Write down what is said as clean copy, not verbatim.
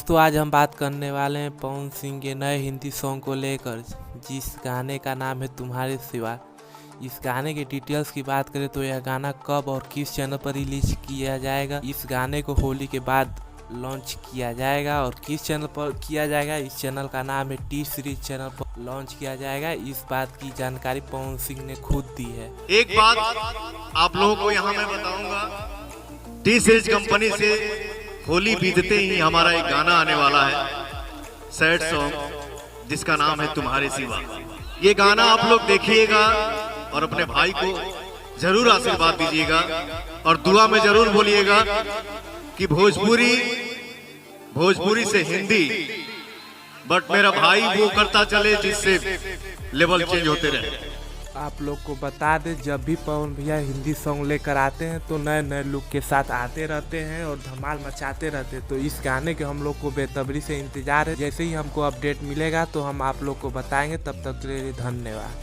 दोस्तों आज हम बात करने वाले हैं पवन सिंह के नए हिंदी सॉन्ग को लेकर, जिस गाने का नाम है तुम्हारे सिवा। इस गाने के डिटेल्स की बात करें तो यह गाना कब और किस चैनल पर रिलीज किया जाएगा। इस गाने को होली के बाद लॉन्च किया जाएगा और किस चैनल पर किया जाएगा, इस चैनल का नाम है टी सीरीज चैनल पर लॉन्च किया जाएगा। इस बात की जानकारी पवन सिंह ने खुद दी है। एक बात आप लोगों को यहाँ मैं बताऊंगा, टी सीरीज कंपनी से होली बीतते ही हमारा एक गाना आने वाला है, सैड सॉन्ग, जिसका नाम है तुम्हारे सिवा। ये गाना आप लोग देखिएगा और अपने भाई को जरूर आशीर्वाद दीजिएगा और दुआ में जरूर बोलिएगा कि भोजपुरी से हिंदी, बट मेरा भाई वो करता चले जिससे लेवल चेंज होते रहे। आप लोग को बता दें, जब भी पवन भैया हिंदी सॉन्ग लेकर आते हैं तो नए नए लुक के साथ आते रहते हैं और धमाल मचाते रहते हैं। तो इस गाने के हम लोग को बेसब्री से इंतजार है। जैसे ही हमको अपडेट मिलेगा तो हम आप लोग को बताएंगे। तब तक के लिए धन्यवाद।